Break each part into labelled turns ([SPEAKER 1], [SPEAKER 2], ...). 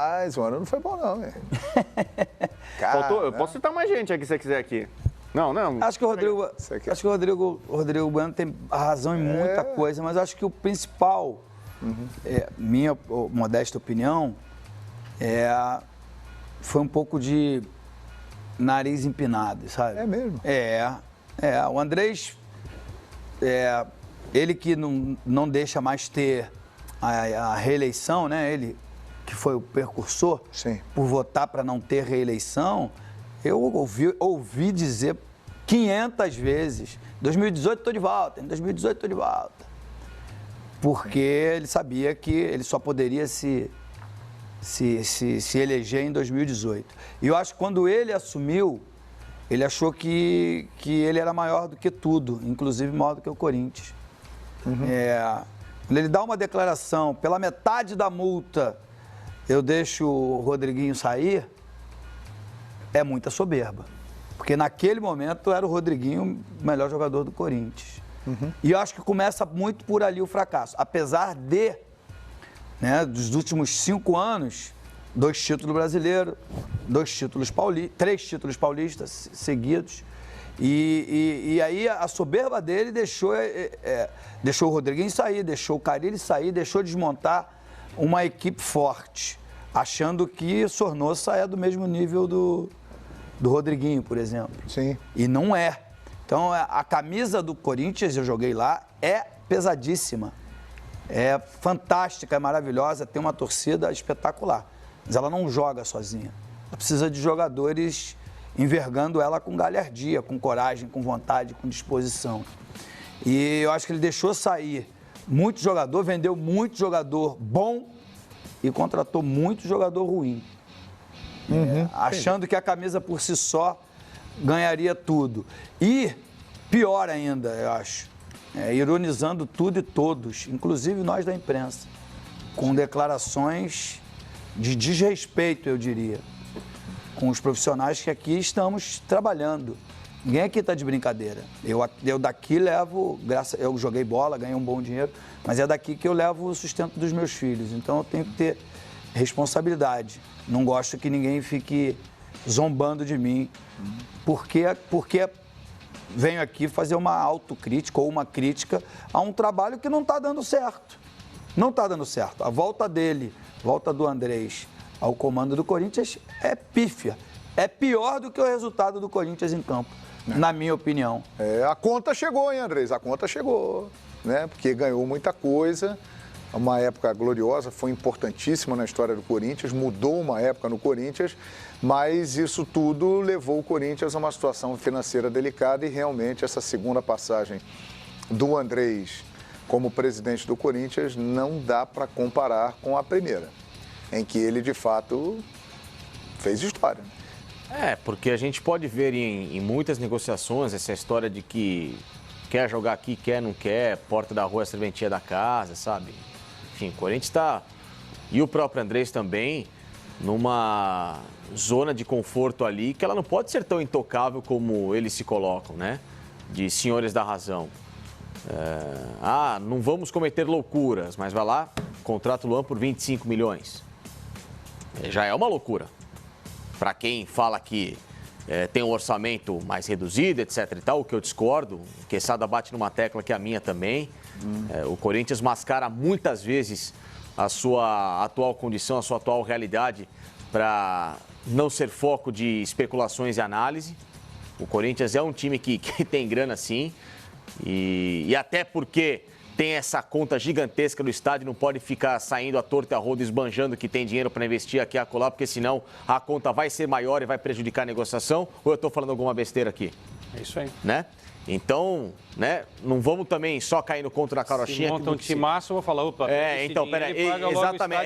[SPEAKER 1] Mas o ano não foi bom, não, velho.
[SPEAKER 2] Faltou, eu posso citar mais gente aqui, se você quiser aqui. Não.
[SPEAKER 3] Acho que o Rodrigo Bueno tem razão em muita coisa, mas acho que o principal, minha modesta opinião, foi um pouco de nariz empinado, sabe?
[SPEAKER 1] É mesmo?
[SPEAKER 3] O Andrés, ele que não deixa mais ter a reeleição, né? Ele que foi o precursor,
[SPEAKER 1] sim,
[SPEAKER 3] por votar para não ter reeleição, eu ouvi dizer 500 vezes, 2018 estou de volta, em 2018 estou de volta. Porque ele sabia que ele só poderia se eleger em 2018. E eu acho que quando ele assumiu, ele achou que ele era maior do que tudo, inclusive maior do que o Corinthians. Ele dá uma declaração, pela metade da multa eu deixo o Rodriguinho sair, é muita soberba. Porque naquele momento era o Rodriguinho o melhor jogador do Corinthians. E eu acho que começa muito por ali o fracasso. Apesar dos últimos 5 anos, 2 títulos brasileiros, 3 títulos paulistas seguidos. E aí a soberba dele deixou o Rodriguinho sair, deixou o Carille sair, deixou desmontar uma equipe forte, achando que Sornosa é do mesmo nível do Rodriguinho, por exemplo.
[SPEAKER 1] Sim.
[SPEAKER 3] E não é. Então, a camisa do Corinthians, eu joguei lá, é pesadíssima. É fantástica, é maravilhosa, tem uma torcida espetacular. Mas ela não joga sozinha. Ela precisa de jogadores envergando ela com galhardia, com coragem, com vontade, com disposição. E eu acho que ele deixou sair muito jogador, vendeu muito jogador bom e contratou muito jogador ruim. Achando que a camisa por si só ganharia tudo. E, pior ainda, eu acho, ironizando tudo e todos, inclusive nós da imprensa, com declarações de desrespeito, eu diria, com os profissionais que aqui estamos trabalhando. Ninguém aqui está de brincadeira. Eu daqui levo, eu joguei bola, ganhei um bom dinheiro, mas é daqui que eu levo o sustento dos meus filhos. Então eu tenho que ter responsabilidade. Não gosto que ninguém fique zombando de mim, porque venho aqui fazer uma autocrítica ou uma crítica a um trabalho que não está dando certo. Não está dando certo. A volta do Andrés ao comando do Corinthians é pífia. É pior do que o resultado do Corinthians em campo, na minha opinião.
[SPEAKER 1] A conta chegou, hein, Andrés? A conta chegou, né? Porque ganhou muita coisa. Uma época gloriosa, foi importantíssima na história do Corinthians, mudou uma época no Corinthians, mas isso tudo levou o Corinthians a uma situação financeira delicada e realmente essa segunda passagem do Andrés como presidente do Corinthians não dá para comparar com a primeira, em que ele de fato fez história.
[SPEAKER 2] Porque a gente pode ver em muitas negociações essa história de que quer jogar aqui, quer, não quer, porta da rua é a serventia da casa, sabe? Enfim, o Corinthians está, e o próprio Andrés também, numa zona de conforto ali que ela não pode ser tão intocável como eles se colocam, né? De senhores da razão. Não vamos cometer loucuras, mas vai lá, contrata o Luan por 25 milhões. Já é uma loucura. Para quem fala que tem um orçamento mais reduzido, etc e tal, o que eu discordo, o Quesada bate numa tecla que é a minha também. O Corinthians mascara muitas vezes a sua atual condição, a sua atual realidade para não ser foco de especulações e análise. O Corinthians é um time que tem grana sim, e até porque tem essa conta gigantesca do estádio, não pode ficar saindo à torta e a rodo, esbanjando que tem dinheiro para investir aqui e acolá, porque senão a conta vai ser maior e vai prejudicar a negociação, ou eu estou falando alguma besteira aqui?
[SPEAKER 4] É isso aí.
[SPEAKER 2] Né? Então, né, não vamos também só cair no conto da carochinha.
[SPEAKER 4] Se monta um timaço, eu vou falar, opa,
[SPEAKER 2] então, peraí, exatamente,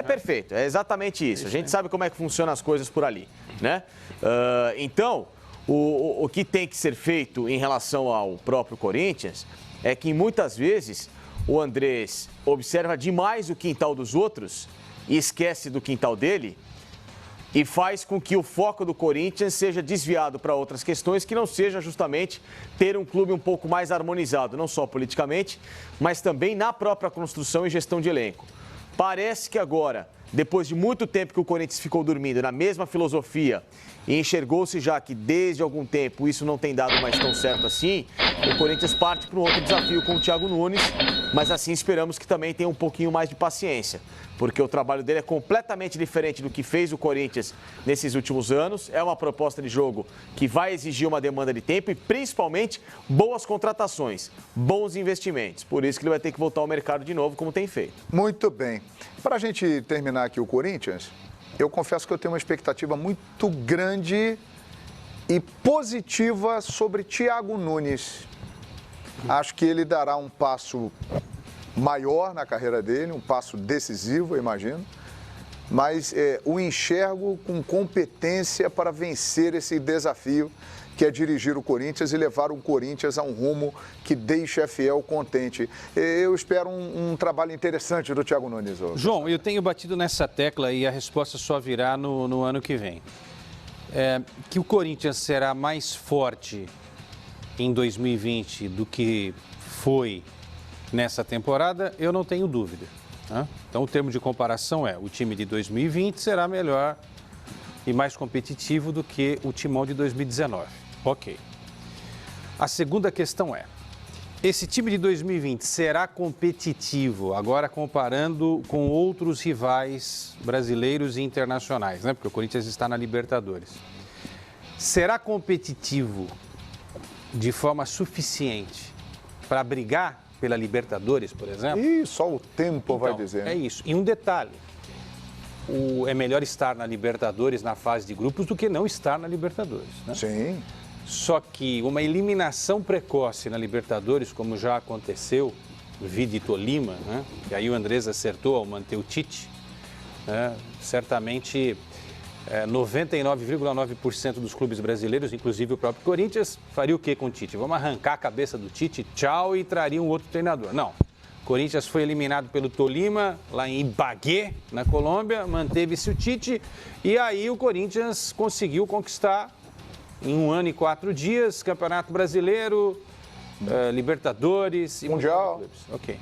[SPEAKER 2] perfeito, é exatamente isso. A gente sabe como é que funcionam as coisas por ali, né? Então, o que tem que ser feito em relação ao próprio Corinthians é que muitas vezes o Andrés observa demais o quintal dos outros e esquece do quintal dele e faz com que o foco do Corinthians seja desviado para outras questões que não seja justamente ter um clube um pouco mais harmonizado, não só politicamente, mas também na própria construção e gestão de elenco. Parece que agora depois de muito tempo que o Corinthians ficou dormindo na mesma filosofia e enxergou-se já que desde algum tempo isso não tem dado mais tão certo assim, o Corinthians parte para um outro desafio com o Thiago Nunes, mas assim esperamos que também tenha um pouquinho mais de paciência, porque o trabalho dele é completamente diferente do que fez o Corinthians nesses últimos anos, é uma proposta de jogo que vai exigir uma demanda de tempo e principalmente boas contratações, bons investimentos, por isso que ele vai ter que voltar ao mercado de novo, como tem feito.
[SPEAKER 1] Muito bem. Para a gente terminar aqui o Corinthians, eu confesso que eu tenho uma expectativa muito grande e positiva sobre Thiago Nunes. Acho que ele dará um passo maior na carreira dele, um passo decisivo, eu imagino, mas o enxergo com competência para vencer esse desafio que é dirigir o Corinthians e levar o Corinthians a um rumo que deixe a Fiel contente. Eu espero um trabalho interessante do Thiago Nunes.
[SPEAKER 4] João, eu tenho batido nessa tecla e a resposta só virá no ano que vem. Que o Corinthians será mais forte em 2020 do que foi nessa temporada, eu não tenho dúvida. Né? Então, o termo de comparação o time de 2020 será melhor e mais competitivo do que o timão de 2019. Ok. A segunda questão esse time de 2020 será competitivo, agora comparando com outros rivais brasileiros e internacionais, né? Porque o Corinthians está na Libertadores. Será competitivo de forma suficiente para brigar pela Libertadores, por exemplo?
[SPEAKER 1] E só o tempo vai dizer.
[SPEAKER 4] É isso. E um detalhe. É melhor estar na Libertadores, na fase de grupos, do que não estar na Libertadores. Né?
[SPEAKER 1] Sim.
[SPEAKER 4] Só que uma eliminação precoce na Libertadores, como já aconteceu, vide Tolima, né? E aí o Andrés acertou ao manter o Tite, né? Certamente 99,9% dos clubes brasileiros, inclusive o próprio Corinthians, faria o que com o Tite? Vamos arrancar a cabeça do Tite, tchau, e traria um outro treinador. Não. Corinthians foi eliminado pelo Tolima, lá em Ibagué, na Colômbia, manteve-se o Tite, e aí o Corinthians conseguiu conquistar, em 1 ano e 4 dias, Campeonato Brasileiro, Libertadores... e
[SPEAKER 1] Mundial.
[SPEAKER 4] Ok.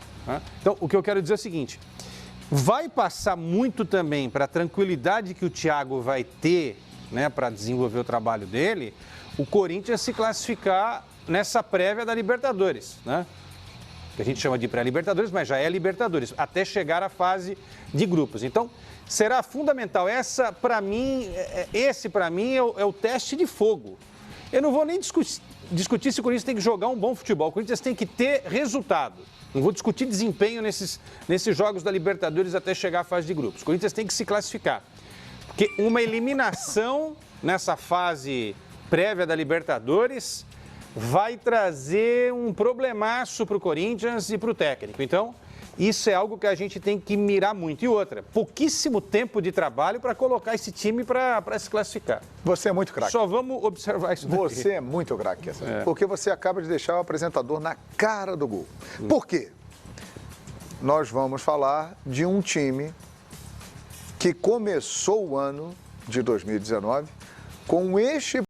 [SPEAKER 4] Então, o que eu quero dizer é o seguinte, vai passar muito também para a tranquilidade que o Thiago vai ter, né, para desenvolver o trabalho dele, o Corinthians se classificar nessa prévia da Libertadores, né? Que a gente chama de pré-Libertadores, mas já é Libertadores, até chegar à fase de grupos. Então, será fundamental. Esse, para mim, é o teste de fogo. Eu não vou nem discutir se o Corinthians tem que jogar um bom futebol. O Corinthians tem que ter resultado. Não vou discutir desempenho nesses jogos da Libertadores até chegar à fase de grupos. O Corinthians tem que se classificar. Porque uma eliminação nessa fase prévia da Libertadores vai trazer um problemaço para o Corinthians e para o técnico. Então, isso é algo que a gente tem que mirar muito. E outra, pouquíssimo tempo de trabalho para colocar esse time para se classificar.
[SPEAKER 1] Você é muito craque.
[SPEAKER 4] Só vamos observar isso daqui.
[SPEAKER 1] Você é muito craque, porque você acaba de deixar o apresentador na cara do gol. Por quê? Nós vamos falar de um time que começou o ano de 2019 com este